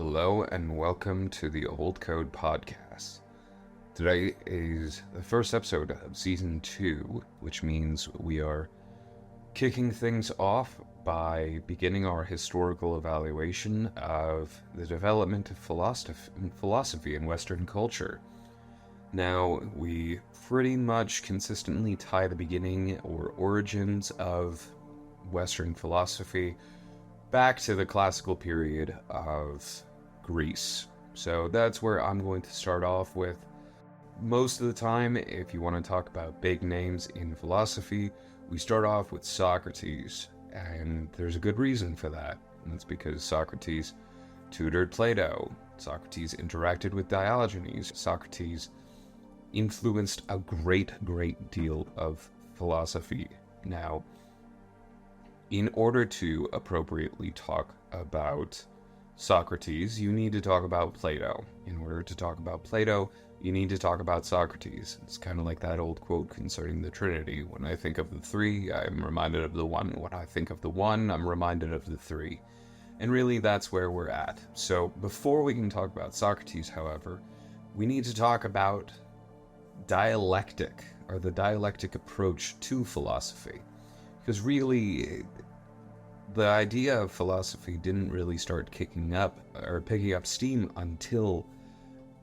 Hello and welcome to the Old Code Podcast. Today is the first episode of Season 2, which means we are kicking things off by beginning our historical evaluation of the development of philosophy in Western culture. Now, we pretty much consistently tie the beginning or origins of Western philosophy back to the classical period of Greece. So that's where I'm going to start off with. Most of the time, if you want to talk about big names in philosophy, we start off with Socrates, and there's a good reason for that. And that's because Socrates tutored Plato. Socrates interacted with Diogenes. Socrates influenced a great deal of philosophy. Now, in order to appropriately talk about Socrates, you need to talk about Plato. In order to talk about Plato, you need to talk about Socrates. It's kind of like that old quote concerning the Trinity. When I think of the three, I'm reminded of the one. When I think of the one, I'm reminded of the three. And really, that's where we're at. So before we can talk about Socrates, however, we need to talk about dialectic, or the dialectic approach to philosophy. Because really, the idea of philosophy didn't really start picking up steam until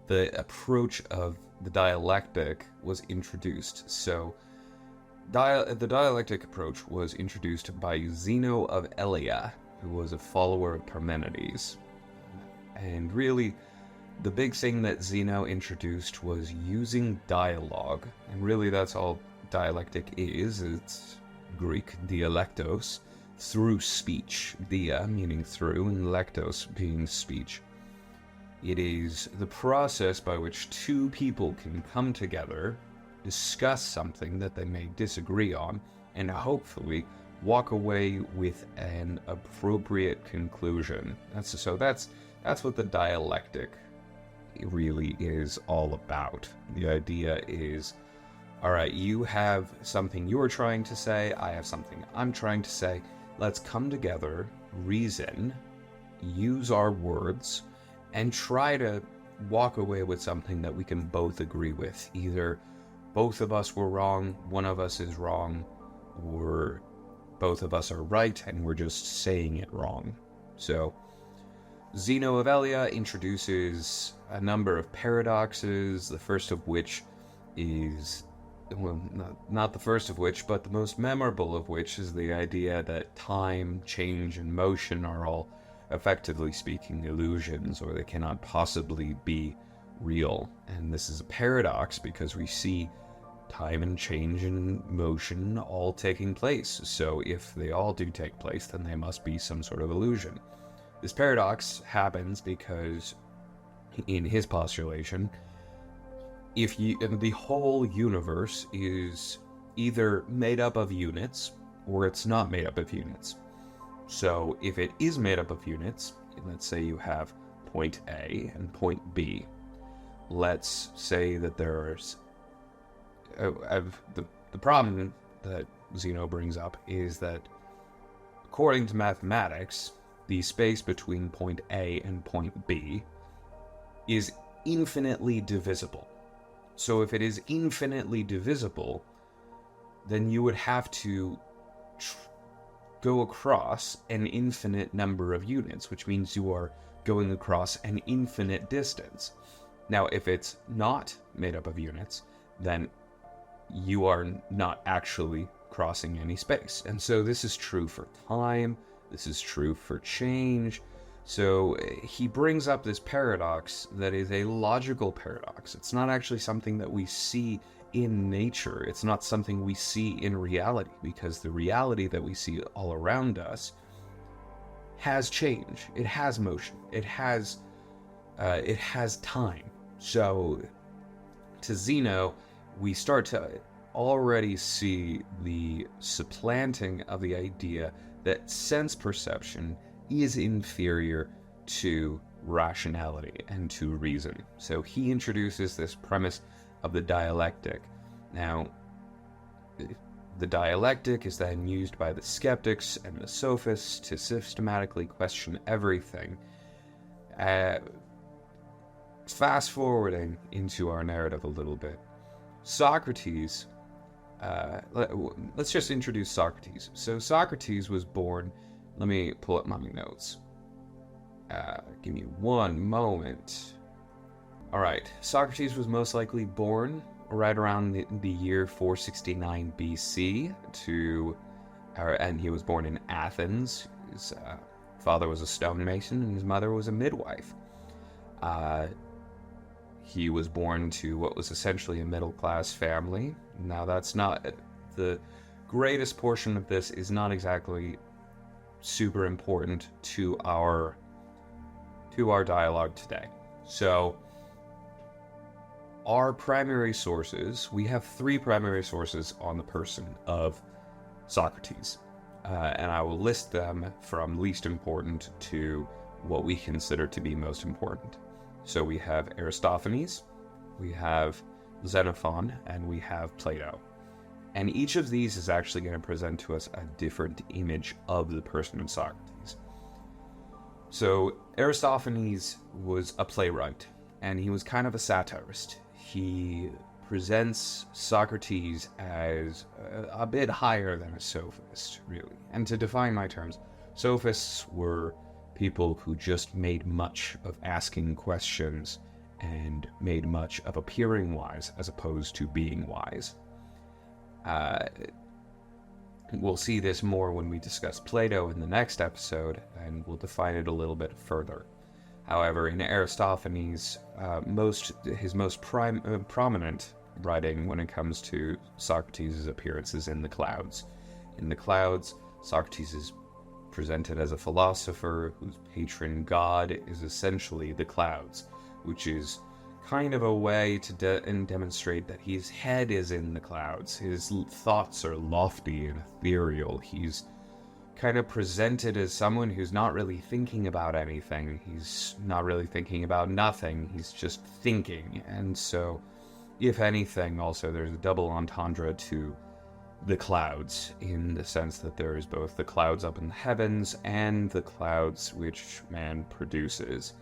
the approach of the dialectic was introduced. So, the dialectic approach was introduced by Zeno of Elea, who was a follower of Parmenides. And really, the big thing that Zeno introduced was using dialogue. And really, that's all dialectic is. It's Greek dialektos, through speech. Dia meaning through, and lektos being speech. It is the process by which two people can come together, discuss something that they may disagree on, and hopefully walk away with an appropriate conclusion. That's what the dialectic really is all about. The idea is, alright, you have something you're trying to say, I have something I'm trying to say. Let's come together, reason, use our words, and try to walk away with something that we can both agree with. Either both of us were wrong, one of us is wrong, or both of us are right and we're just saying it wrong. So, Zeno of Elea introduces a number of paradoxes, the first of which is, well, not the first of which, but the most memorable of which is the idea that time, change, and motion are all, effectively speaking, illusions, or they cannot possibly be real. And this is a paradox because we see time and change and motion all taking place. So if they all do take place, then they must be some sort of illusion. This paradox happens because, in his postulation, the whole universe is either made up of units, or it's not made up of units. So, if it is made up of units, let's say you have point A and point B. Let's say that there's... the problem that Zeno brings up is that, according to mathematics, the space between point A and point B is infinitely divisible. So if it is infinitely divisible, then you would have to go across an infinite number of units, which means you are going across an infinite distance. Now, if it's not made up of units, then you are not actually crossing any space. And so this is true for time, this is true for change. So he brings up this paradox that is a logical paradox. It's not actually something that we see in nature. It's not something we see in reality, because the reality that we see all around us has change. It has motion. It has time. So to Zeno, we start to already see the supplanting of the idea that sense perception is inferior to rationality and to reason. So he introduces this premise of the dialectic. Now, the dialectic is then used by the skeptics and the sophists to systematically question everything. Uh, fast forwarding into our narrative a little bit, Socrates, let's just introduce Socrates. So Socrates was born, let me pull up my notes. Give me one moment. Alright, Socrates was most likely born right around the year 469 BC and he was born in Athens. His father was a stonemason and his mother was a midwife. He was born to what was essentially a middle-class family. Now, that's not... The greatest portion of this is not exactly super important to our dialogue today. So, our primary sources... We have three primary sources on the person of Socrates. And I will list them from least important to what we consider to be most important. So we have Aristophanes, we have Xenophon, and we have Plato. And each of these is actually going to present to us a different image of the person of Socrates. So Aristophanes was a playwright, and he was kind of a satirist. He presents Socrates as a bit higher than a sophist, really. And to define my terms, sophists were people who just made much of asking questions and made much of appearing wise as opposed to being wise. We'll see this more when we discuss Plato in the next episode, and we'll define it a little bit further. However, in Aristophanes, his most prominent writing when it comes to Socrates' appearances in the clouds. In the clouds, Socrates is presented as a philosopher whose patron god is essentially the clouds, which is kind of a way to demonstrate that his head is in the clouds. His thoughts are lofty and ethereal. He's kind of presented as someone who's not really thinking about anything. He's not really thinking about nothing. He's just thinking. And so, if anything, also there's a double entendre to the clouds, in the sense that there is both the clouds up in the heavens and the clouds which man produces.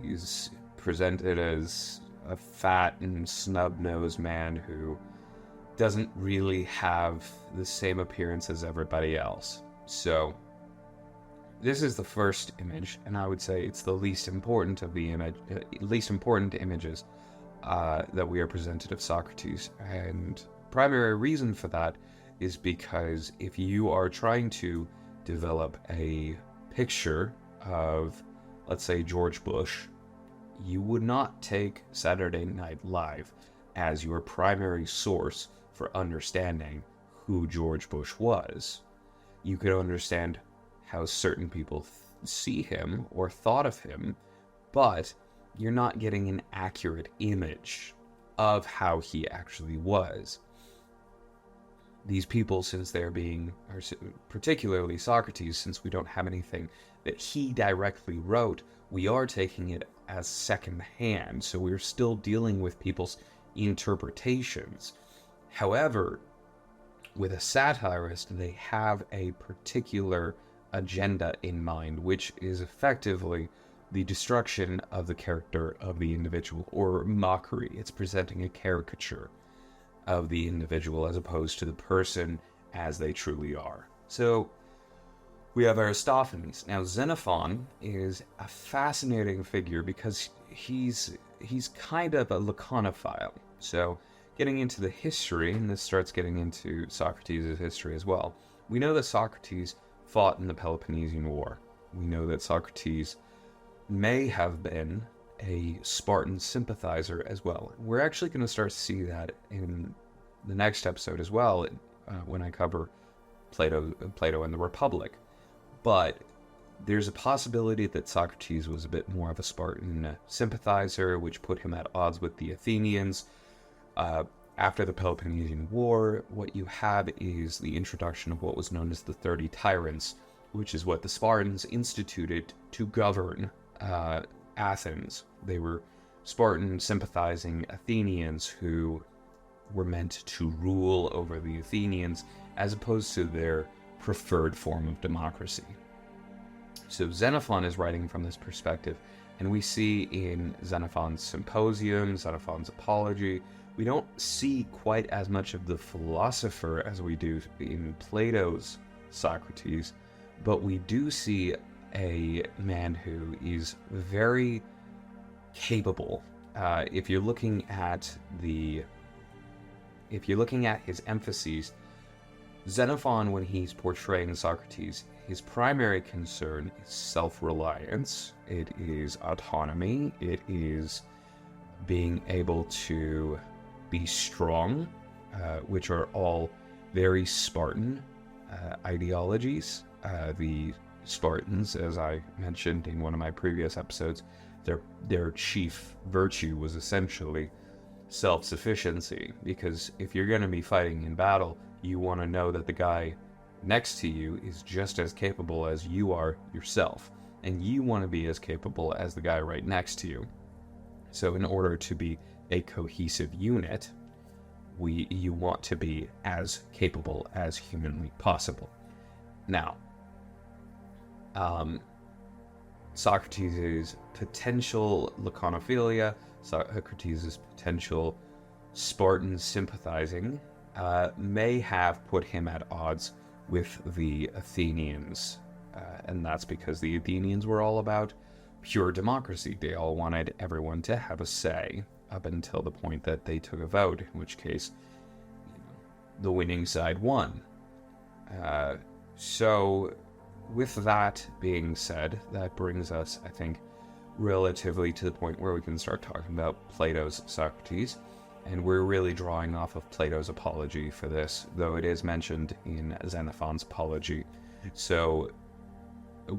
He's presented as a fat and snub-nosed man who doesn't really have the same appearance as everybody else. So, this is the first image, and I would say it's the least important of the images that we are presented of Socrates. And primary reason for that is because if you are trying to develop a picture of, let's say, George Bush, you would not take Saturday Night Live as your primary source for understanding who George Bush was. You could understand how certain people see him or thought of him, but you're not getting an accurate image of how he actually was. These people, particularly Socrates, since we don't have anything that he directly wrote, we are taking it as secondhand, so we're still dealing with people's interpretations. However, with a satirist, they have a particular agenda in mind, which is effectively the destruction of the character of the individual, or mockery. It's presenting a caricature of the individual as opposed to the person as they truly are. So we have Aristophanes. Now, Xenophon is a fascinating figure because he's kind of a laconophile. So getting into the history, and this starts getting into Socrates' history as well, we know that Socrates fought in the Peloponnesian War. We know that Socrates may have been a Spartan sympathizer as well. We're actually going to start to see that in the next episode as well, when I cover Plato and the Republic. But there's a possibility that Socrates was a bit more of a Spartan sympathizer, which put him at odds with the Athenians. After the Peloponnesian War, what you have is the introduction of what was known as the 30 Tyrants, which is what the Spartans instituted to govern Athens. They were Spartan sympathizing Athenians who were meant to rule over the Athenians as opposed to their preferred form of democracy. So Xenophon is writing from this perspective And we see in Xenophon's Symposium, Xenophon's Apology, we don't see quite as much of the philosopher as we do in Plato's Socrates, but we do see a man who is very capable. If you're looking at his emphases, Xenophon, when he's portraying Socrates, his primary concern is self-reliance, it is autonomy, it is being able to be strong, which are all very Spartan ideologies. The Spartans, as I mentioned in one of my previous episodes, their chief virtue was essentially self-sufficiency, because if you're going to be fighting in battle, you want to know that the guy next to you is just as capable as you are yourself, and you want to be as capable as the guy right next to you. So in order to be a cohesive unit, you want to be as capable as humanly possible. Now, Socrates' potential laconophilia, Socrates' potential Spartan sympathizing, may have put him at odds with the Athenians. And that's because the Athenians were all about pure democracy. They all wanted everyone to have a say, up until the point that they took a vote, in which case, the winning side won. So, with that being said, that brings us, I think, relatively to the point where we can start talking about Plato's Socrates, and we're really drawing off of Plato's Apology for this, though it is mentioned in Xenophon's Apology. So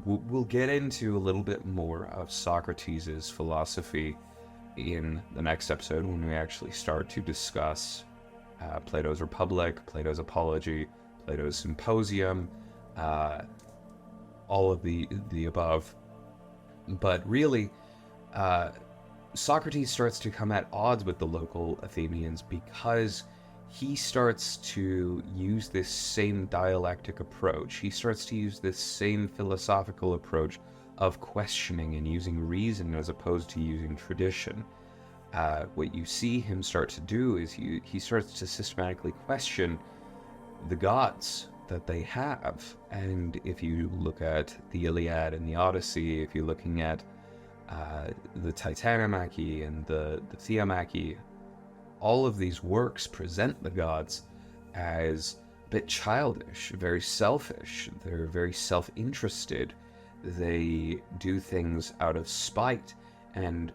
we'll get into a little bit more of Socrates' philosophy in the next episode, when we actually start to discuss Plato's Republic, Plato's Apology, Plato's Symposium, all of the above. But really, Socrates starts to come at odds with the local Athenians because he starts to use this same dialectic approach. He starts to use this same philosophical approach of questioning and using reason as opposed to using tradition. What you see him start to do is he starts to systematically question the gods that they have. And if you look at the Iliad and the Odyssey, if you're looking at the Titanomachy and the Theomachy, all of these works present the gods as a bit childish, very selfish. They're very self-interested. They do things out of spite. And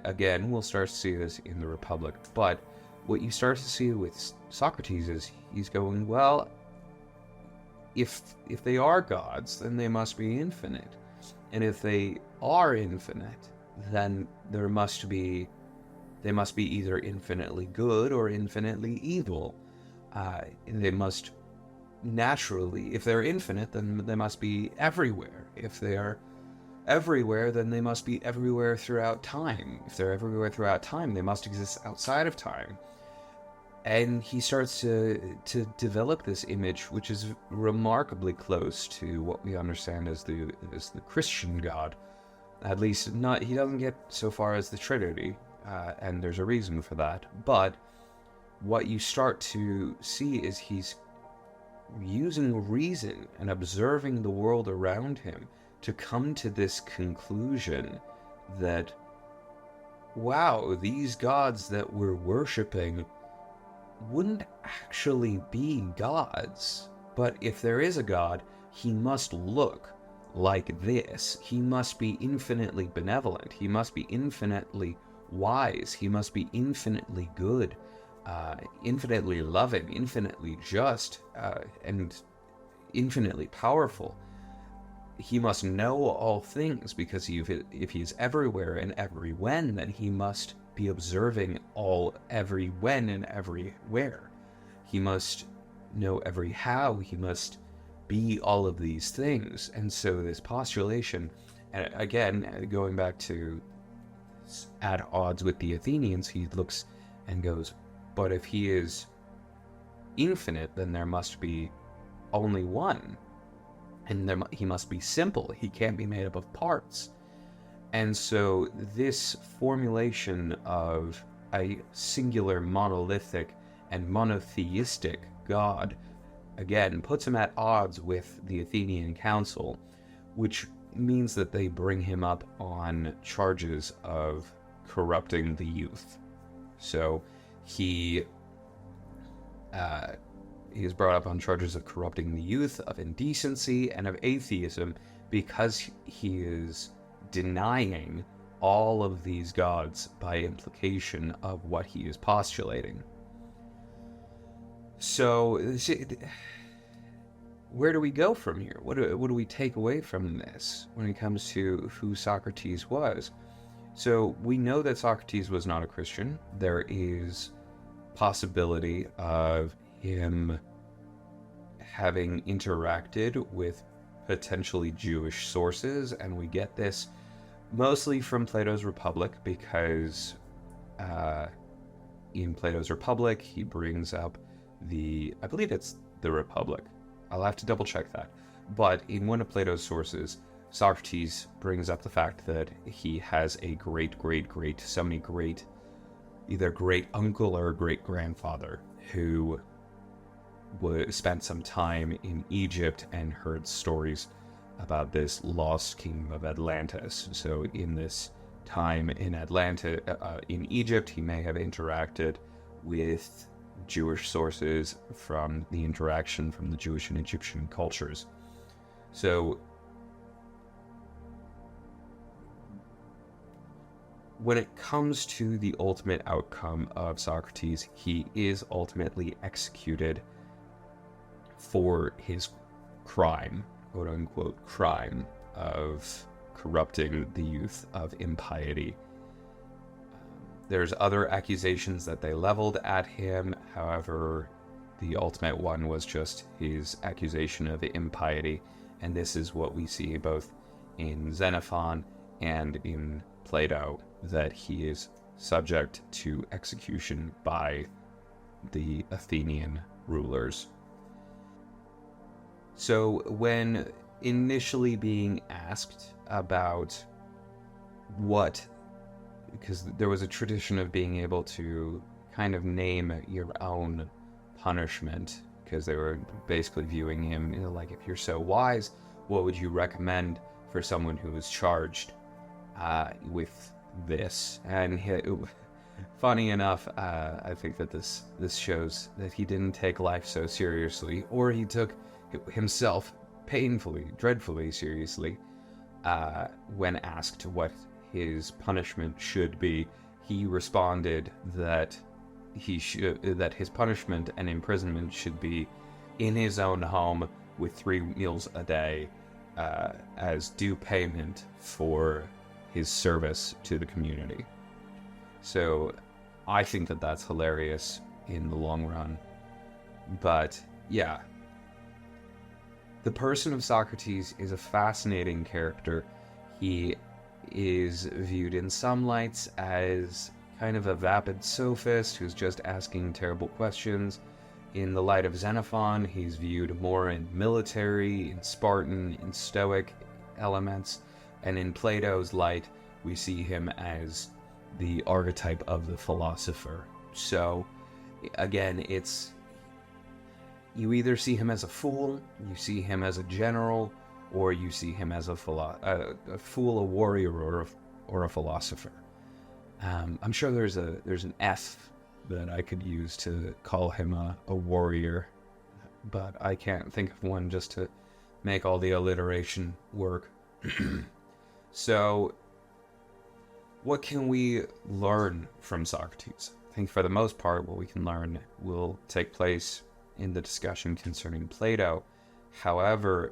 again, we'll start to see this in the Republic. But what you start to see with Socrates is he's going, well, if they are gods, then they must be infinite. And if they are infinite, then they must be either infinitely good or infinitely evil. They must naturally, if they're infinite, then they must be everywhere. If they are everywhere, then they must be everywhere throughout time. If they're everywhere throughout time, they must exist outside of time. And he starts to develop this image, which is remarkably close to what we understand as the Christian God. At least, he doesn't get so far as the Trinity, and there's a reason for that. But what you start to see is he's using reason and observing the world around him to come to this conclusion that, wow, these gods that we're worshipping wouldn't actually be gods. But if there is a god, he must look like this. He must be infinitely benevolent. He must be infinitely wise. He must be infinitely good, infinitely loving, infinitely just, and infinitely powerful. He must know all things, because if he is everywhere and every when, then he must be observing every when and everywhere. He must know every how. He must be all of these things. And so this postulation, and again, going back to at odds with the Athenians, he looks and goes, but if he is infinite, then there must be only one. And he must be simple. He can't be made up of parts. And so this formulation of a singular monolithic and monotheistic god, again, puts him at odds with the Athenian council, which means that they bring him up on charges of corrupting the youth. So he is brought up on charges of corrupting the youth, of indecency, and of atheism, because he is denying all of these gods by implication of what he is postulating. So, where do we go from here? What do we take away from this when it comes to who Socrates was? So, we know that Socrates was not a Christian. There is possibility of him having interacted with potentially Jewish sources, and we get this mostly from Plato's Republic, because in Plato's Republic he brings up I believe it's the Republic. I'll have to double check that. But in one of Plato's sources, Socrates brings up the fact that he has a either great uncle or great grandfather who spent some time in Egypt and heard stories about this lost kingdom of Atlantis. So in this time in in Egypt, he may have interacted with Jewish sources from the interaction from the Jewish and Egyptian cultures. So when it comes to the ultimate outcome of Socrates, he is ultimately executed for his crime, quote unquote crime, of corrupting the youth, of impiety. There's other accusations that they leveled at him. However, the ultimate one was just his accusation of impiety. And this is what we see both in Xenophon and in Plato, that he is subject to execution by the Athenian rulers. So when initially being asked about because there was a tradition of being able to kind of name your own punishment, because they were basically viewing him, like, if you're so wise, what would you recommend for someone who was charged with this? And funny enough, I think that this shows that he didn't take life so seriously, or he took himself painfully, dreadfully seriously. When asked what his punishment should be, he responded that his punishment and imprisonment should be in his own home with 3 meals a day, as due payment for his service to the community. So I think that that's hilarious in the long run. But yeah, the person of Socrates is a fascinating character. He is viewed in some lights as kind of a vapid sophist who's just asking terrible questions. In the light of Xenophon, he's viewed more in military, in Spartan, in Stoic elements. And in Plato's light, we see him as the archetype of the philosopher. So, again, you either see him as a fool, you see him as a general, or you see him as a fool, a warrior, or a philosopher. I'm sure there's an F that I could use to call him a warrior, but I can't think of one just to make all the alliteration work. So, what can we learn from Socrates? I think for the most part, what we can learn will take place in the discussion concerning Plato. However,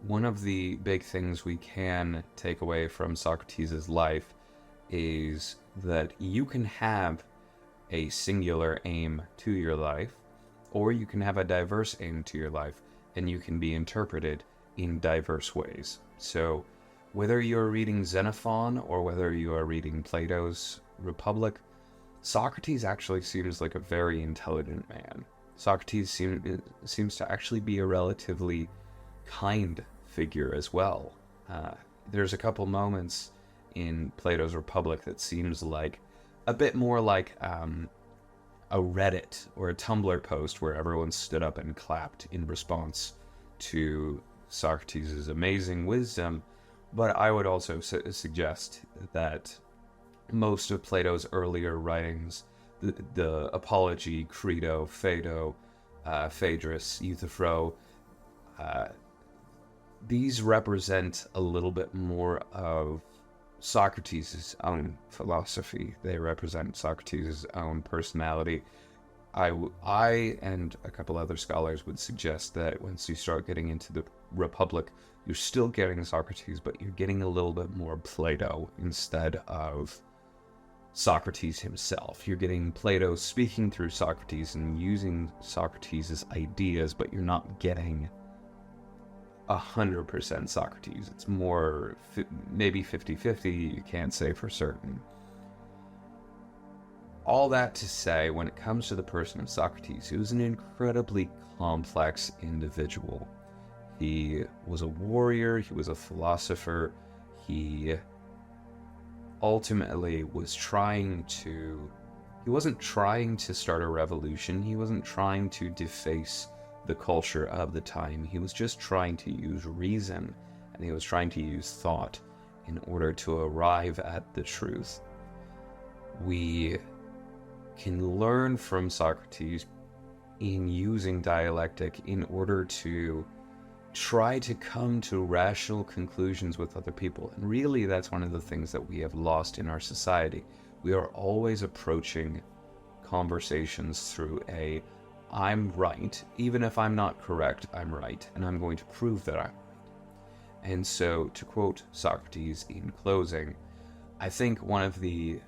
one of the big things we can take away from Socrates' life is that you can have a singular aim to your life, or you can have a diverse aim to your life, and you can be interpreted in diverse ways. So, whether you're reading Xenophon or whether you are reading Plato's Republic, Socrates actually seems like a very intelligent man. Socrates seems to actually be a relatively kind figure as well. there's a couple moments in Plato's Republic that seems like a bit more like a Reddit or a Tumblr post where everyone stood up and clapped in response to Socrates' amazing wisdom. But I would also suggest that most of Plato's earlier writings, the Apology, Credo, Phaedo, Phaedrus, Euthyphro, these represent a little bit more of Socrates' own philosophy. They represent Socrates' own personality. I and a couple other scholars would suggest that once you start getting into the Republic, you're still getting Socrates, but you're getting a little bit more Plato instead of Socrates himself. You're getting Plato speaking through Socrates and using Socrates' ideas, but you're not getting 100% Socrates. It's more maybe 50-50. You can't say for certain. All that to say, when it comes to the person of Socrates, he was an incredibly complex individual. He was a warrior, he was a philosopher, he ultimately was he wasn't trying to start a revolution, he wasn't trying to deface the culture of the time. He was just trying to use reason, and he was trying to use thought in order to arrive at the truth. We can learn from Socrates in using dialectic in order to try to come to rational conclusions with other people. And really, that's one of the things that we have lost in our society. We are always approaching conversations through I'm right, even if I'm not correct, I'm right, and I'm going to prove that I'm right. And so, to quote Socrates in closing, I think one of the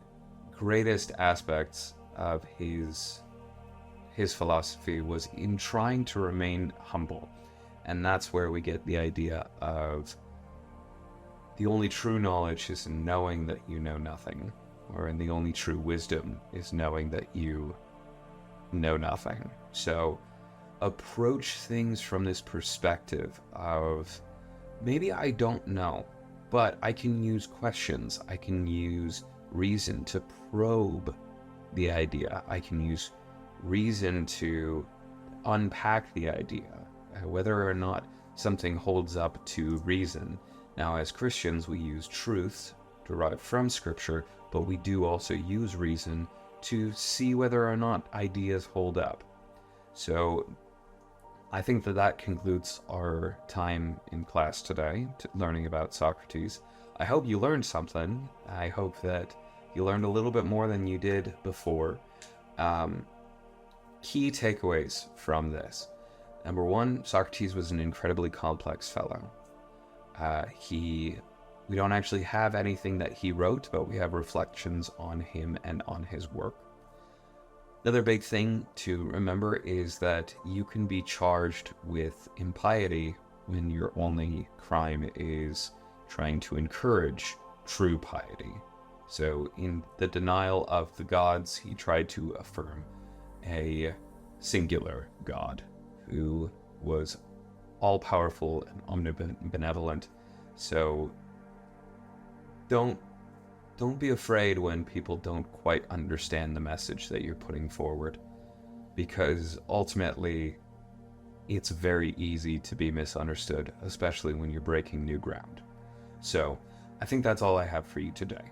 greatest aspects of his philosophy was in trying to remain humble. And that's where we get the idea of the only true knowledge is knowing that you know nothing, or the only true wisdom is knowing that you know nothing. So approach things from this perspective of, maybe I don't know, but I can use questions, I can use reason to probe the idea, I can use reason to unpack the idea, whether or not something holds up to reason. Now, as Christians, we use truths derived from Scripture, but we do also use reason to see whether or not ideas hold up. So I think that concludes our time in class today, learning about Socrates. I hope you learned something. I hope that you learned a little bit more than you did before. Key takeaways from this. Number one, Socrates was an incredibly complex fellow. We don't actually have anything that he wrote, but we have reflections on him and on his work. Another big thing to remember is that you can be charged with impiety when your only crime is trying to encourage true piety. So in the denial of the gods, he tried to affirm a singular God who was all-powerful and omnibenevolent. So don't be afraid when people don't quite understand the message that you're putting forward, because ultimately it's very easy to be misunderstood, especially when you're breaking new ground. So I think that's all I have for you today.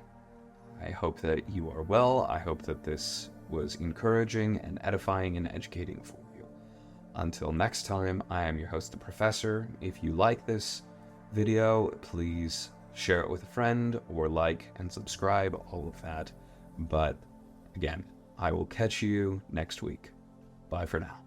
I hope that you are well. I hope that this was encouraging and edifying and educating for you. Until next time, I am your host, the Professor. If you like this video, please share it with a friend or like and subscribe, all of that. But again, I will catch you next week. Bye for now.